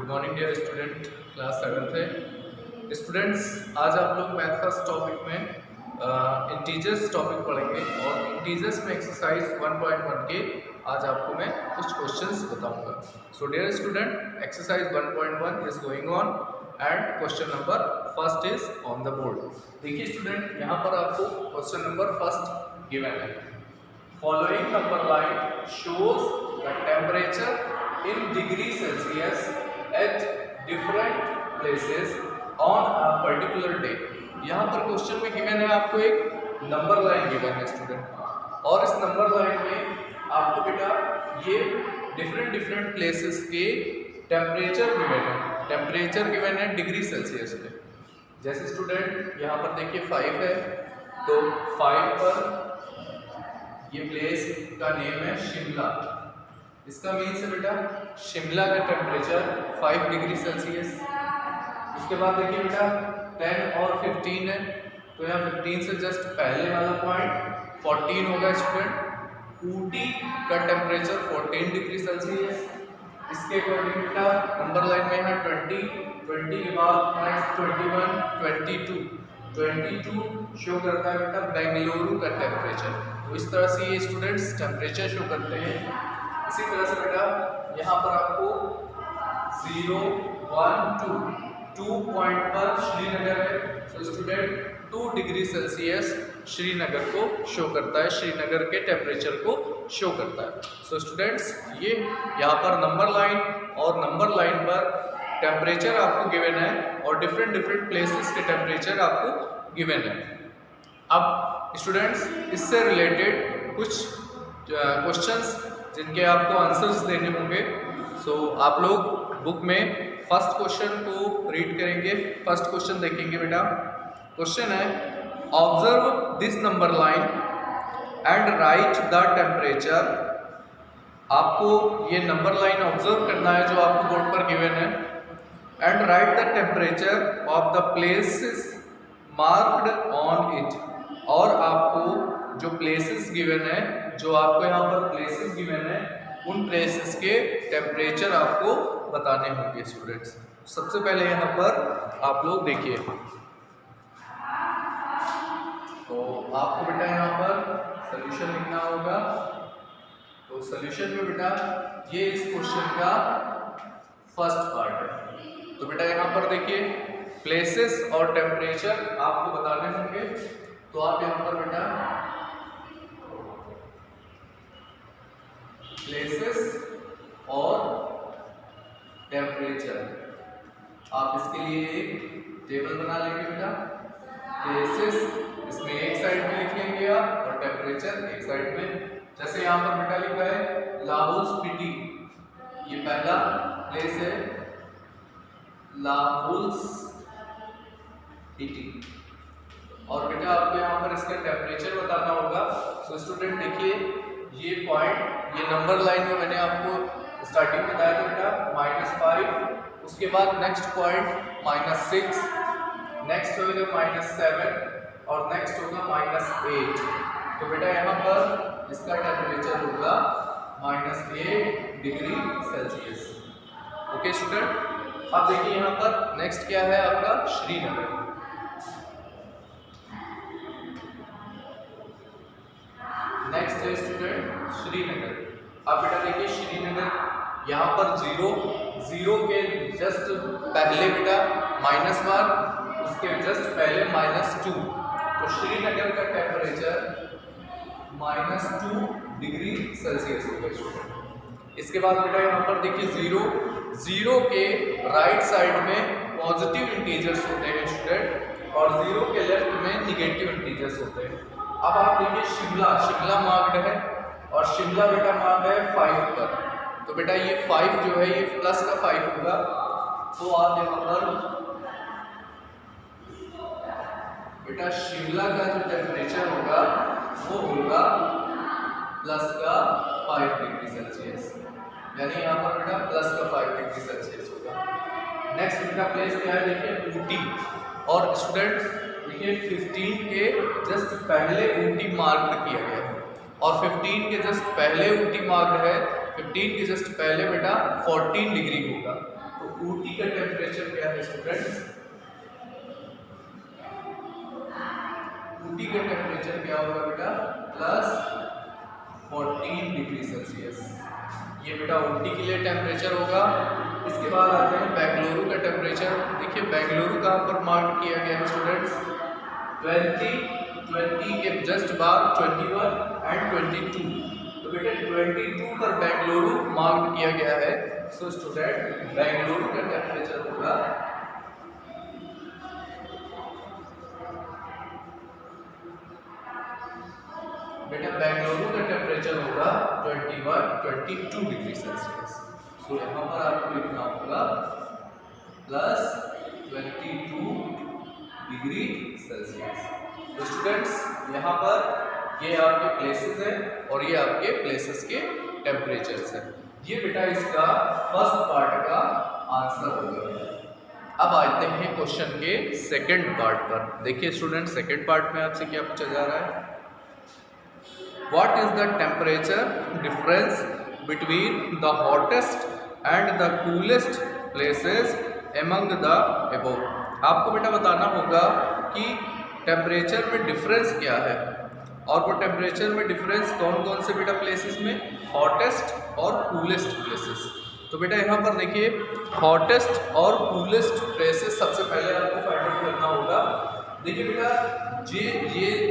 Good morning dear student, class 7th है। Students, आज आप लोग मैथ फर्स्ट टॉपिक में इंटीजर्स टॉपिक पढ़ेंगे और इंटीजर्स में एक्सरसाइज 1.1 के आज आपको मैं कुछ क्वेश्चंस बताऊंगा। So dear student, exercise 1.1 is going on and question number first is on the board. देखिए स्टूडेंट, यहाँ पर आपको क्वेश्चन नंबर फर्स्ट गिवन है। Following number line shows the temperature in degree Celsius at different places on a particular day। यहाँ पर question में given है आपको एक नंबर लाइन गिवन है स्टूडेंट, और इस नंबर लाइन में आपको बेटा ये डिफरेंट प्लेसेस के टेम्परेचर गिवन है। टेम्परेचर गिवन है डिग्री सेल्सियस में। जैसे स्टूडेंट यहाँ पर देखिए 5 है, तो 5 पर ये प्लेस का नेम है शिमला। इसका मीन्स है बेटा शिमला का टेम्परेचर 5 डिग्री सेल्सियस। उसके बाद देखिए बेटा 10 और 15 है, तो यहाँ 15 से जस्ट पहले वाला पॉइंट 14 होगा स्टूडेंट। ऊटी का टेम्परेचर 14 डिग्री सेल्सियस। इसके अकॉर्डिंग बेटा नंबर लाइन में है 20 के बाद नेक्स्ट 21, 22 शो करता है बेटा बेंगलुरु का टेम्परेचर। तो इस तरह से ये स्टूडेंट्स टेम्परेचर शो करते हैं। इसी तरह से बेटा यहाँ पर आपको 0, 1, 2 पॉइंट पर श्रीनगर है। तो स्टूडेंट 2 डिग्री सेल्सियस श्रीनगर को शो करता है, श्रीनगर के टेम्परेचर को शो करता है। सो स्टूडेंट्स, ये यहाँ पर नंबर लाइन और नंबर लाइन पर टेम्परेचर आपको गिवन है और डिफरेंट प्लेसेस के टेम्परेचर आपको गिवन है। अब स्टूडेंट्स, इससे रिलेटेड कुछ क्वेश्चंस जिनके आपको आंसर्स देने होंगे। सो आप लोग बुक में फर्स्ट क्वेश्चन को रीड करेंगे। फर्स्ट क्वेश्चन देखेंगे बेटा। क्वेश्चन है, observe this number line and right the temperature. आपको ये नंबर लाइन ऑब्जर्व करना है जो आपको बोर्ड पर गिवन है, and right the temperature of the places marked on it. और आपको जो प्लेसेस गिवन है, जो आपको यहाँ पर प्लेसेस गिवन है, उन प्लेसेस के टेम्परेचर आपको बताने होंगे स्टूडेंट्स। सबसे पहले यहाँ पर आप लोग देखिए, तो आपको बेटा यहाँ पर सॉल्यूशन लिखना होगा। तो सॉल्यूशन में बेटा ये इस क्वेश्चन का फर्स्ट पार्ट है। तो बेटा यहाँ पर देखिए प्लेसेस और टेम्परेचर आपको बताने होंगे। तो आप यहाँ पर बेटा प्लेसेस और टेम्परेचर, आप इसके लिए एक टेबल बना लेंगे बेटा। प्लेसेस इसमें एक साइड में लिख लेंगे आप, और टेम्परेचर एक साइड में। जैसे यहाँ पर बेटा लिखा है लाहौल स्पीति, ये पहला प्लेस है लाहौल स्पीति, और बेटा आपको यहाँ पर इसका टेम्परेचर बताना होगा। सो स्टूडेंट देखिए ये पॉइंट, ये नंबर लाइन में मैंने आपको स्टार्टिंग में बताया था बेटा -5, उसके बाद नेक्स्ट पॉइंट -6, नेक्स्ट होगा -7 और नेक्स्ट होगा -8। तो बेटा यहाँ पर इसका टेम्परेचर होगा -8 डिग्री सेल्सियस। ओके स्टूडेंट, अब देखिए यहाँ पर नेक्स्ट क्या है आपका श्रीनगर। नेक्स्ट है स्टूडेंट श्रीनगर। अब बेटा देखिए श्रीनगर यहाँ पर 0 के जस्ट पहले बेटा माइनस मार्क, उसके जस्ट पहले -2। तो श्रीनगर का टेम्परेचर -2 डिग्री सेल्सियस होगा स्टूडेंट। इसके बाद बेटा यहाँ पर देखिए 0 के राइट साइड में पॉजिटिव इंटीजर्स होते हैं स्टूडेंट, और 0 के लेफ्ट में निगेटिव इंटीजर्स होते हैं। अब आप देखिए शिमला मार्क्ड है, और शिमला बेटा मार्क्ड है 5 पर। तो बेटा ये 5 जो है ये प्लस का 5 होगा। तो आप यहाँ पर बेटा शिमला का जो टेम्परेचर होगा वो होगा प्लस का 5 डिग्री सेल्सियस, यानी यहाँ पर बेटा प्लस का 5 डिग्री सेल्सियस होगा। नेक्स्ट बेटा प्लेस क्या है देखिए ऊटी, और स्टूडेंट देखिए 15 के जस्ट पहले ऊटी मार्क्ड किया गया है, और 15 के जस्ट पहले ऊटी मार्क्ड है 15 के जस्ट पहले बेटा 14 डिग्री होगा। तो ऊटी का टेम्परेचर क्या है स्टूडेंट्स? ऊटी का टेम्परेचर क्या होगा बेटा? +14 डिग्री सेल्सियस। ये बेटा ऊटी के लिए टेम्परेचर होगा। इसके बाद आते हैं बेंगलुरु का टेम्परेचर। देखिए बेंगलुरु कहाँ पर मार्क किया गया है स्टूडेंट्स? 20 के जस्ट बाद 21 एंड 22। तो बेटा 22 पर बेंगलुरु मार्क किया गया है। सो स्टूडेंट बेंगलुरु का टेम्परेचर होगा बेटा बेंगलुरु का टेम्परेचर होगा 22 डिग्री सेल्सियस। सो यहाँ पर आपको लिखना होगा +22 डिग्री सेल्सियस। तो स्टूडेंट्स यहाँ पर ये आपके प्लेसेस हैं और ये आपके प्लेसेस के टेम्परेचर्स हैं। ये बेटा इसका फर्स्ट पार्ट का आंसर होगा। अब आते हैं क्वेश्चन के सेकंड पार्ट पर। देखिए स्टूडेंट सेकंड पार्ट में आपसे क्या पूछा जा रहा है? What is the temperature difference between the hottest and the coolest places among the above? आपको बेटा बताना होगा कि टेम्परेचर में डिफरेंस क्या है, और वो टेम्परेचर में डिफरेंस कौन कौन से बेटा प्लेसेस में? हॉटेस्ट और कूलेस्ट प्लेसेस। तो बेटा यहाँ पर देखिए हॉटेस्ट और कूलेस्ट प्लेसेस सबसे पहले आपको फाइंड आउट करना होगा। देखिए बेटा ये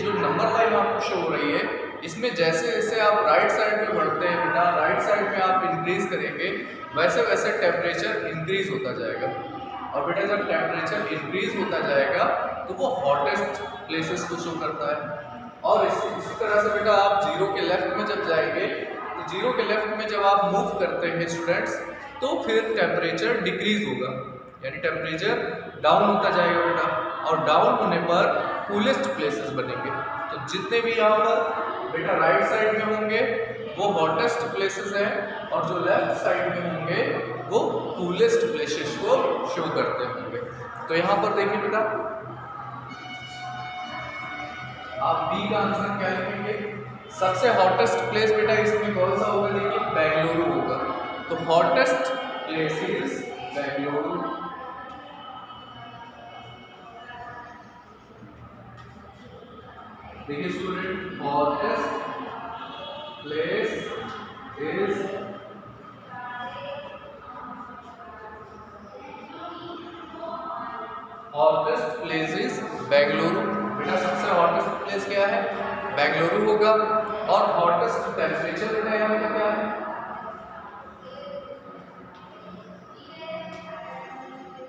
जो नंबर लाइन आपको शो हो रही है, इसमें जैसे जैसे आप राइट साइड में बढ़ते हैं बेटा, राइट साइड में आप इंक्रीज करेंगे वैसे वैसे टेम्परेचर इंक्रीज होता जाएगा। और बेटा जब टेम्परेचर इंक्रीज होता जाएगा तो वो हॉटेस्ट प्लेसेस को शो करता है। और इसी तरह से बेटा आप जीरो के लेफ्ट में जब जाएंगे तो जीरो के लेफ्ट में जब आप मूव करते हैं स्टूडेंट्स तो फिर टेम्परेचर डिक्रीज होगा, यानी टेम्परेचर डाउन होता जाएगा बेटा। और डाउन होने पर कूलेस्ट प्लेसेस बनेंगे। तो जितने भी यहाँ पर बेटा राइट साइड में होंगे वो हॉटेस्ट प्लेसेस हैं, और जो लेफ्ट साइड में होंगे वो कूलेस्ट प्लेसेस को शो करते होंगे। तो यहाँ पर देखिए बेटा आप बी का आंसर क्या लिखेंगे? सबसे हॉटेस्ट प्लेस बेटा इसमें कौन सा होगा? देखिए बेंगलुरु होगा। तो हॉटेस्ट प्लेस इज बेंगलुरु। देखिए student hottest place is hottest place is Bengaluru. बेटा सबसे हॉटेस्ट प्लेस क्या है? बेंगलुरु होगा। और हॉटेस्ट टेम्परेचर बेटा यहाँ का क्या है?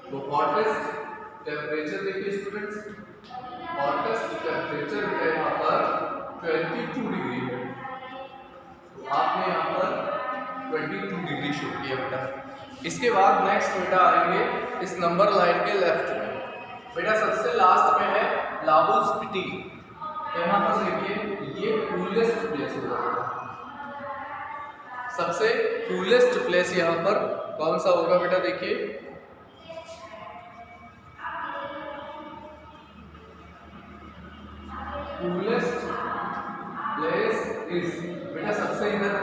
तो हॉटेस्ट टेम्परेचर देखिए स्टूडेंट्स, हॉटेस्ट टेम्परेचर है यहाँ पर 22 डिग्री है। तो आपने यहाँ पर 22 डिग्री शो किया बेटा। इसके बाद नेक्स्ट बेटा आएंगे इस नंबर लाइन के लेफ्ट में। बेटा सबसे लास्ट में है लाहौल स्पीति। तो यहाँ पर देखिए ये कूलेस्ट प्लेस होगा। सबसे कूलेस्ट प्लेस यहाँ पर कौन सा होगा बेटा? देखिए कूलेस्ट प्लेस इज बेटा सबसे इधर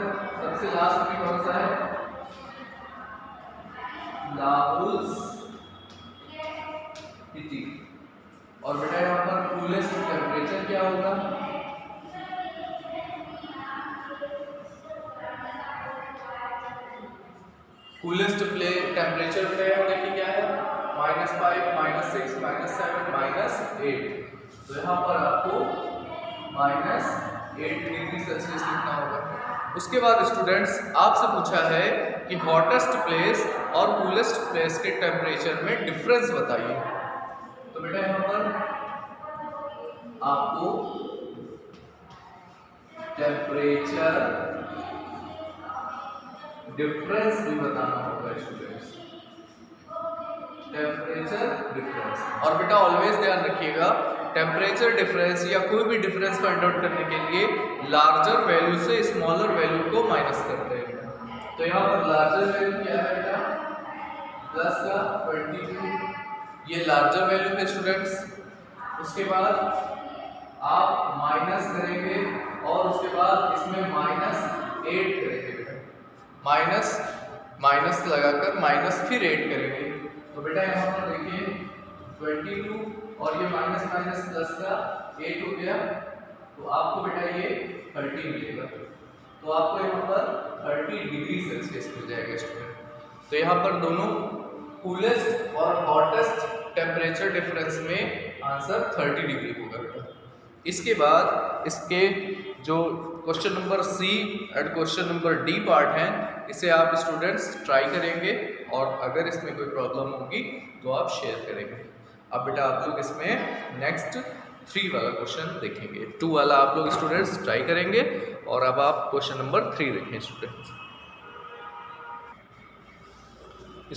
सबसे लास्ट में कौन सा है? लाहौल स्पीति। और बेटा यहाँ पर कूलेस्ट टेम्परेचर क्या होगा? कूलेस्ट टेम्परेचर देखिए क्या है? -5, -6, -7, -8। तो यहाँ पर आपको -8 डिग्री सेल्सियस लिखना होगा। उसके बाद स्टूडेंट्स आपसे पूछा है कि हॉटेस्ट प्लेस और कूलेस्ट प्लेस के टेम्परेचर में डिफरेंस बताइए। तो बेटा यहाँ पर आपको टेम्परेचर डिफरेंस भी बताना होगा स्टूडेंट्स, टेम्परेचर डिफरेंस। और बेटा ऑलवेज ध्यान रखिएगा टेम्परेचर डिफरेंस या कोई भी डिफरेंस फाइंड आउट करने के लिए लार्जर वैल्यू से स्मॉलर वैल्यू को माइनस करते हैं। तो यहाँ पर लार्जर वैल्यू क्या है बेटा? प्लस का 22, ये लार्जर वैल्यू है स्टूडेंट्स। उसके बाद आप माइनस करेंगे और उसके बाद इसमें -8 करेंगे बेटा। माइनस माइनस लगाकर माइनस फिर 8 करेंगे। तो बेटा यहाँ पर देखिए 22 और ये माइनस माइनस प्लस का 8 हो गया, तो आपको बेटा ये 30 मिलेगा। तो आपको यहाँ पर 30 डिग्री सेल्सियस मिल जाएगा स्टूडेंट। तो यहाँ पर दोनों कूलेस्ट और हॉटेस्ट टेम्परेचर डिफरेंस में आंसर 30 डिग्री होगा बेटा। इसके बाद इसके जो question number C and question number D part हैं, इसे आप स्टूडेंट्स ट्राई करेंगे और अगर इसमें कोई प्रॉब्लम होगी तो आप शेयर करेंगे। अब बेटा आप लोग इसमें नेक्स्ट 3 वाला क्वेश्चन देखेंगे। 2 वाला आप लोग स्टूडेंट्स ट्राई करेंगे और अब आप क्वेश्चन नंबर 3 देखें students.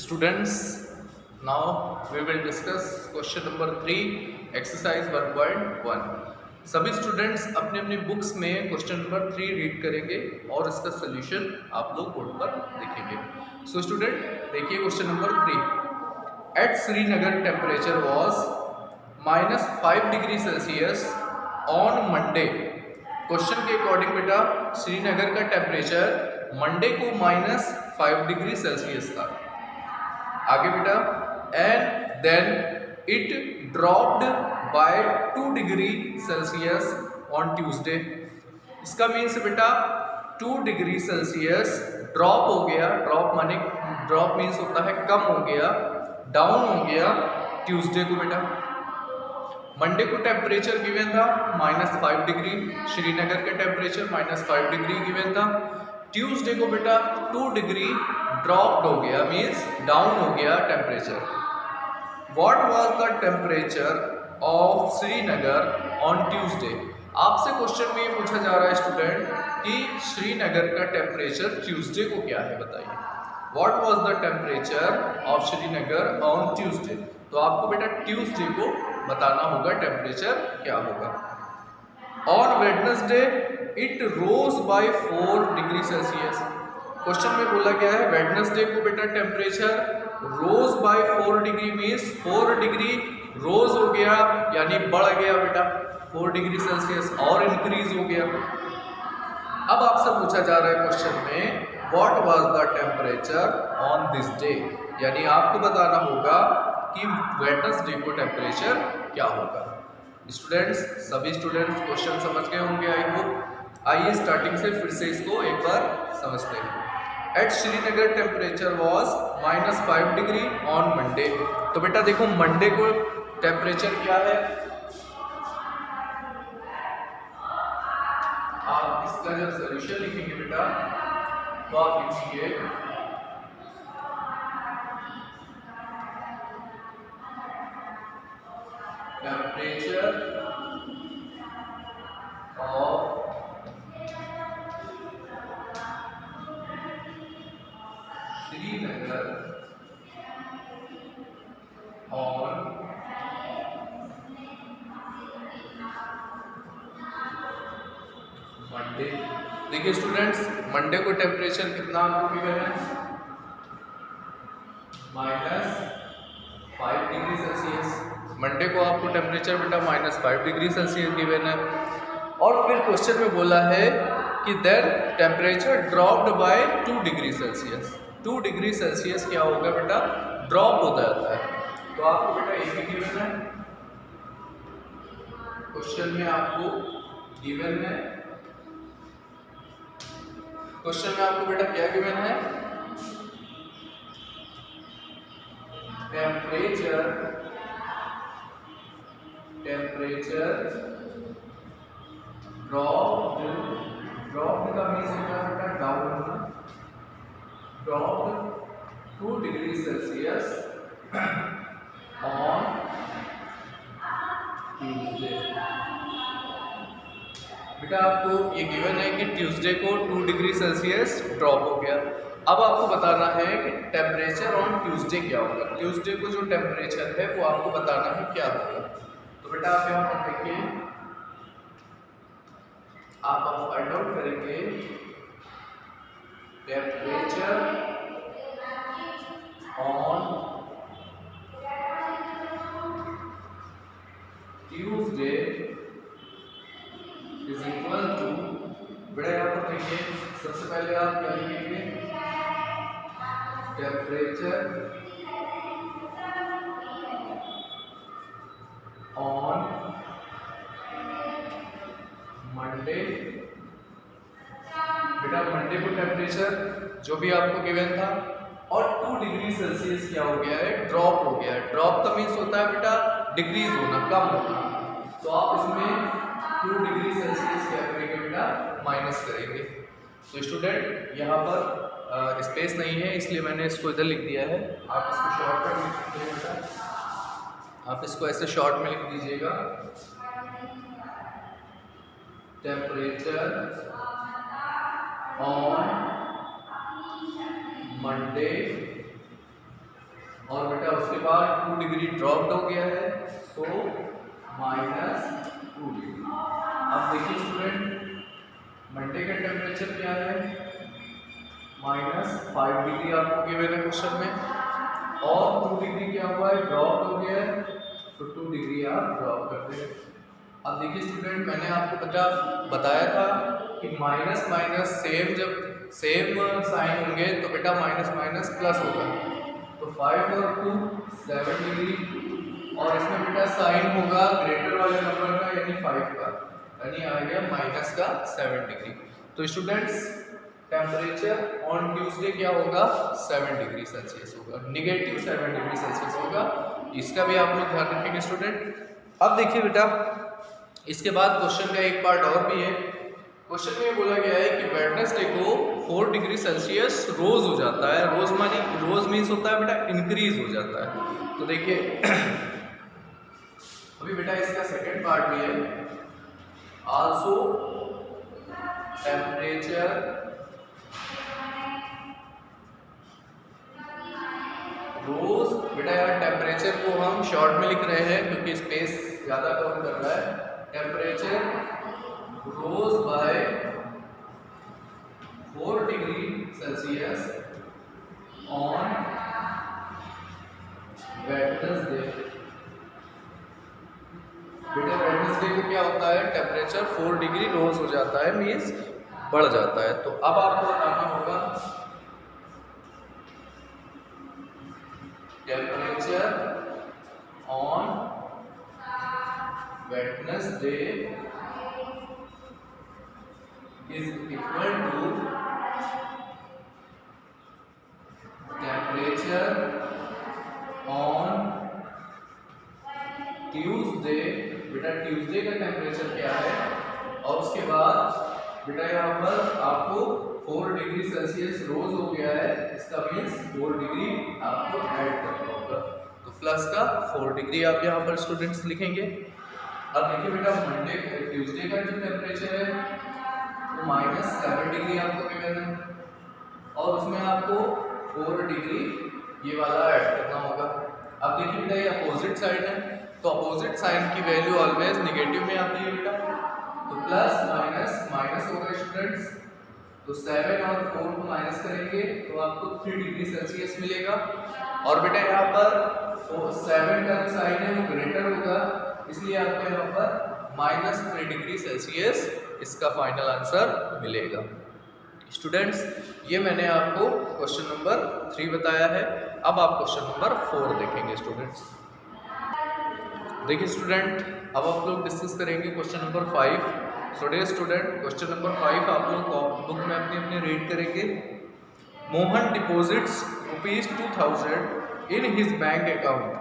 Students now we will discuss question number 3 exercise 1.1। सभी स्टूडेंट्स अपने अपने बुक्स में क्वेश्चन नंबर 3 रीड करेंगे और इसका सोल्यूशन आप लोग बोर्ड पर देखेंगे। सो स्टूडेंट देखिए question number 3। At Srinagar temperature was -5 degree Celsius on Monday. Question के अकॉर्डिंग बेटा श्रीनगर का टेम्परेचर मंडे को -5 डिग्री सेल्सियस था। आगे बेटा and then it dropped by 2 degree Celsius on Tuesday. इसका मीन्स बेटा 2 डिग्री सेल्सियस ड्रॉप हो गया। ड्रॉप माने ड्रॉप मीन्स होता है कम हो गया, डाउन हो गया ट्यूसडे को बेटा। मंडे को टेम्परेचर गिवन था -5 डिग्री, श्रीनगर का टेम्परेचर -5 डिग्री गिवन था। ट्यूसडे को बेटा 2 डिग्री ड्रॉप्ड हो गया, मीन्स डाउन हो गया temperature. What was the temperature of Srinagar on Tuesday? आपसे क्वेश्चन में ये पूछा जा रहा है स्टूडेंट कि श्रीनगर का टेम्परेचर ट्यूसडे को क्या है बताइए। What was the temperature of Srinagar on Tuesday? तो आपको बेटा ट्यूसडे को बताना होगा टेम्परेचर क्या होगा। On Wednesday it rose by 4 degree Celsius. Question में बोला गया है वेडनेसडे को बेटा temperature rose by 4 degree means 4 degree रोज हो गया यानी बढ़ गया बेटा, 4 डिग्री सेल्सियस और इंक्रीज हो गया। अब आपसे पूछा जा रहा है क्वेश्चन में what was the temperature on this day, यानी आपको बताना होगा कि वेडनेसडे को टेम्परेचर क्या होगा। स्टूडेंट्स सभी स्टूडेंट्स क्वेश्चन समझ गए होंगे आई होप। आइए स्टार्टिंग से फिर से इसको एक बार समझते हैं। At Srinagar temperature was -5 degree on Monday. तो बेटा देखो मंडे को टेम्परेचर क्या है, आप इसका जब सोल्यूशन लिखेंगे बेटा तो आप लिखेंगे temperature of Srinagar on Monday. देखिए स्टूडेंट्स मंडे को टेम्परेचर कितना आपको गिवन है -5 डिग्री सेल्सियस। मंडे को आपको टेम्परेचर बेटा -5 डिग्री सेल्सियस गिवन है और फिर क्वेश्चन में बोला है कि then temperature dropped by 2 degree Celsius. 2 degree Celsius क्या होगा बेटा ड्रॉप हो जाता है। तो आपको बेटा ये भी गिवन है, क्वेश्चन में आपको गिवन है, क्वेश्चन में आपको बेटा क्या गिवन है टेम्परेचर ड्रॉप्ड का मीन्स होता है बेटा down, dropped 2 degree Celsius on Tuesday. बेटा आपको ये गिवन है कि ट्यूसडे को 2 डिग्री सेल्सियस ड्रॉप हो गया। अब आपको बताना है कि टेम्परेचर ऑन ट्यूसडे क्या होगा। ट्यूसडे को जो टेम्परेचर है वो आपको बताना है क्या होगा। तो बेटा आप यहाँ पर देखिए आप फाइंड आउट करेंगे temperature on Tuesday is equal to, बेटा यहाँ पर देखिए सबसे पहले आप क्या लिखेंगे टेम्परेचर ऑन मंडे। बेटा मंडे को टेम्परेचर जो भी आपको गिवन था और 2 डिग्री सेल्सियस क्या हो गया है, ड्रॉप हो गया है। ड्रॉप का मीन्स होता है बेटा डिक्रीज होना, कम होना। तो आप इसमें 2 डिग्री सेल्सियस क्या करेंगे बेटा, माइनस करेंगे। तो स्टूडेंट यहाँ पर स्पेस नहीं है इसलिए मैंने इसको इधर लिख दिया है। आप इसको शॉर्ट में लिख सकते हैं बेटा, आप इसको ऐसे शॉर्ट में लिख दीजिएगा, टेम्परेचर ऑन मंडे, और बेटा उसके बाद 2 डिग्री ड्रॉप हो गया है, सो -2 डिग्री। अब देखिए स्टूडेंट मंडे का टेम्परेचर क्या है, -5 डिग्री आपको गिवन है क्वेश्चन में, और 2 डिग्री क्या हुआ है, ड्रॉप हो गया है, तो 2 डिग्री आप ड्रॉप करते हैं। अब देखिए स्टूडेंट मैंने आपको बताया था कि माइनस माइनस सेम, जब सेम साइन होंगे तो बेटा माइनस माइनस प्लस होगा। तो 5 और 2 7 डिग्री, और इसमें बेटा साइन होगा ग्रेटर वाले नंबर का यानी 5 का, यानी आ गया माइनस का 7 डिग्री। तो स्टूडेंट्स टेम्परेचर ऑन ट्यूसडे क्या होगा, 7 डिग्री सेल्सियस होगा, नेगेटिव 7 डिग्री सेल्सियस होगा। इसका भी आप लोग ध्यान रखेंगे स्टूडेंट। अब देखिए बेटा इसके बाद क्वेश्चन का एक पार्ट और भी है। क्वेश्चन में बोला गया है कि वेडनेसडे को 4 डिग्री सेल्सियस रोज हो जाता है। रोज मानी, रोज मीन्स होता है बेटा इंक्रीज हो जाता है। तो देखिए अभी बेटा इसका सेकंड पार्ट भी है, आल्सो टेम्परेचर रोज। बेटा यार टेम्परेचर को हम शॉर्ट में लिख रहे हैं क्योंकि स्पेस ज्यादा कवर कर रहा है। Temperature rose by 4 degree Celsius on Wednesday. बेटा वेडनेसडे को क्या होता है, टेम्परेचर 4 डिग्री रोज हो जाता है, मीन्स बढ़ जाता है। तो अब आपको बताना होगा temperature on Wednesday is equal to temperature on Tuesday. बेटा ट्यूसडे का टेम्परेचर क्या है, और उसके बाद बेटा यहाँ पर आपको 4 डिग्री सेल्सियस रोज हो गया है, इसका मीन्स 4 डिग्री आपको ऐड करना होगा। तो प्लस का 4 डिग्री आप यहाँ पर स्टूडेंट्स लिखेंगे। अब देखिए बेटा मंडे ट्यूसडे का जो टेम्परेचर है तो -7 डिग्री आपको गिवन है, और उसमें आपको 4 डिग्री ये वाला ऐड करना होगा। अब देखिए बेटा ये अपोजिट साइड है, तो अपोजिट साइन की वैल्यू ऑलवेज नेगेटिव में आती है बेटा। तो प्लस माइनस माइनस होगा स्टूडेंट्स, तो 7 और 4 को माइनस करेंगे तो आपको 3 डिग्री सेल्सियस मिलेगा। और बेटा यहाँ पर 7 का जो साइन है वो ग्रेटर होगा, इसलिए आपको यहाँ पर -3 डिग्री सेल्सियस इसका फाइनल आंसर मिलेगा। स्टूडेंट्स ये मैंने आपको क्वेश्चन नंबर 3 बताया है। अब आप क्वेश्चन नंबर 4 देखेंगे स्टूडेंट्स। देखिए स्टूडेंट अब आप लोग डिस्कस करेंगे question number 5। So dear student question number 5 आप लोग बुक में अपने रीड करेंगे। Mohan deposits ₹2000 in his bank account.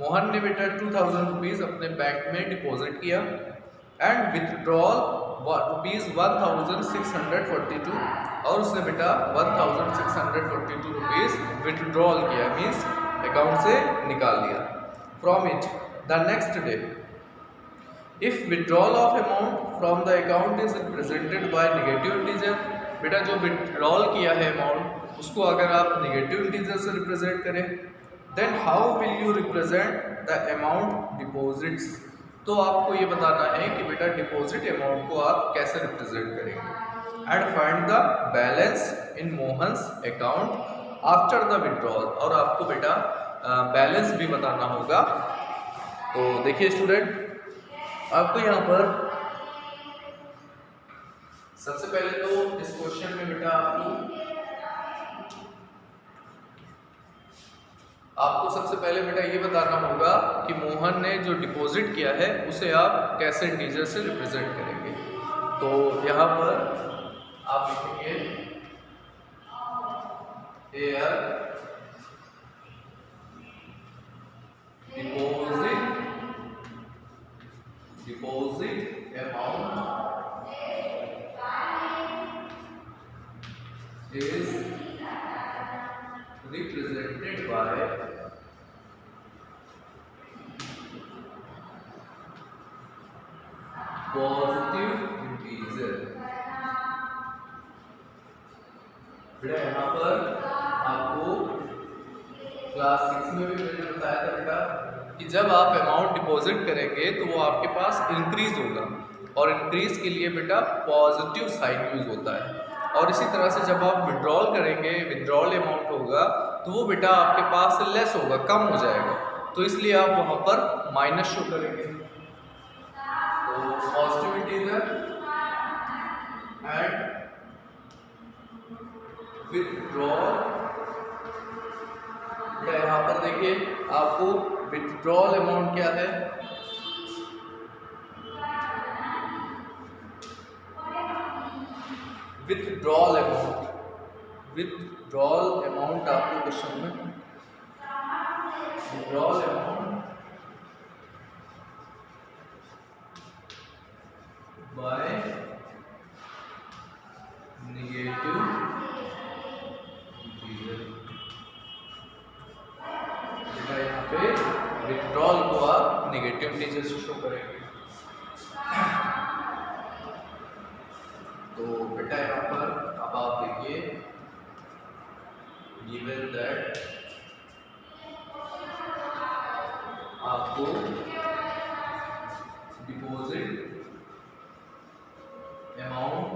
Mohan ने बेटा 2000 रुपीज़ अपने बैंक में डिपॉजिट किया एंड विथड्रॉल ₹1642, और उसने बेटा 1642 रुपीज़ विथड्रॉल किया, मीन्स अकाउंट से निकाल लिया। From it the next day if withdrawal of amount from the account is represented by negative integer. बेटा जो विथड्रॉल किया है अमाउंट उसको अगर आप नेगेटिव इंटीजर से रिप्रेजेंट करें, then how will you represent the amount deposits. तो आपको ये बताना है कि बेटा डिपॉजिट अमाउंट को आप कैसे रिप्रेजेंट करेंगे। And find the balance in Mohan's account after the withdrawal, और आपको बेटा बैलेंस भी बताना होगा। तो देखिए स्टूडेंट आपको यहाँ पर सबसे पहले तो इस क्वेश्चन में बेटा आपको आपको सबसे पहले बेटा ये बताना होगा कि मोहन ने जो डिपॉजिट किया है उसे आप कैसे इंटीजर से रिप्रेजेंट करेंगे। तो यहाँ पर आप लिखेंगे air deposit amount is represented by positive integer। बेटा यहाँ पर आपको क्लास 6 में भी मैंने बताया था बेटा कि जब आप अमाउंट डिपॉजिट करेंगे तो वो आपके पास इंक्रीज होगा, और इंक्रीज के लिए बेटा पॉजिटिव साइन यूज होता है। और इसी तरह से जब आप विड्रॉल करेंगे, विड्रॉल अमाउंट होगा तो वो बेटा आपके पास लेस होगा, कम हो जाएगा, तो इसलिए आप वहाँ पर माइनस शो करेंगे। तो पॉजिटिव इंटीजर एंड विड्रॉल, यहाँ पर देखिए आपको विड्रॉल अमाउंट क्या है, विथड्रॉल अमाउंट आपको क्वेश्चन में withdrawal amount by negative integer. यहाँ पे विथड्रॉल को आप नेगेटिव इंटीजर से शो करेंगे। तो बेटा यहाँ पर अब आप देखिए गिवन दैट आपको डिपॉजिट अमाउंट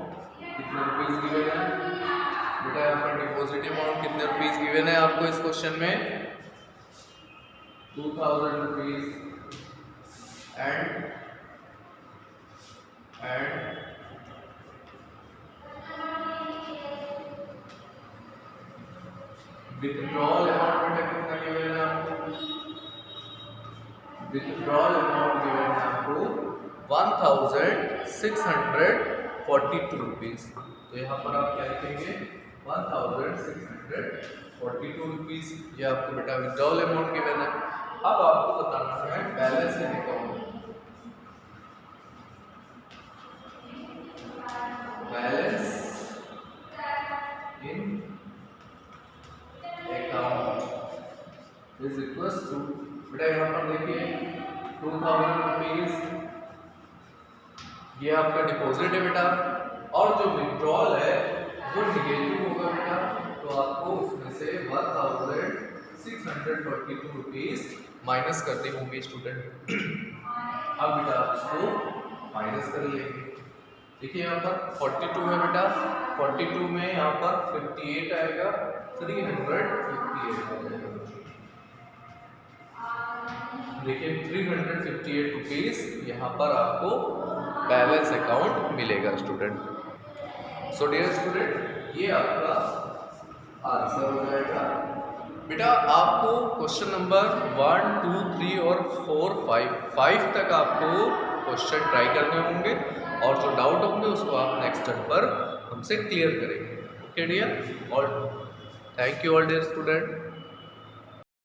कितने रुपीज गिवन है। बेटा यहाँ पर डिपॉजिट अमाउंट कितने रुपीज गिवन है आपको इस क्वेश्चन में 2000 रुपीज एंड विथड्रॉल अमाउंट बेटा कितना गिवन है आपको, विथड्रॉल अमाउंट गिवन है आपको 1642 रुपीज। तो यहाँ पर आप क्या लिखेंगे 1642 रुपीज, ये आपको बेटा विथड्रॉल अमाउंट गिवन है। अब आपको बताना है balance in account, balance in account is equal to, बेटा यहाँ पर देखिए 2000 रुपीज ये आपका डिपॉजिट है बेटा, और जो विड्रॉल है वो निगेटिव होगा बेटा, तो आपको उसमें से 1642 रुपीज माइनस करने होंगे स्टूडेंट। अब बेटा आप इसको माइनस कर लेंगे। देखिए यहाँ पर 42 है बेटा, 42 में यहाँ पर 58 आएगा, 358 हो जाएगा। देखिए 358 रुपीज यहाँ पर आपको बैलेंस अकाउंट मिलेगा स्टूडेंट। सो डियर स्टूडेंट, ये आपका आंसर हो जाएगा। बेटा आपको क्वेश्चन नंबर 1, 2, 3 और 4, 5 तक आपको क्वेश्चन ट्राई करने होंगे, और जो डाउट होंगे उसको आप नेक्स्ट टर्म पर हमसे क्लियर करेंगे। ओके डियर, और thank you all dear student.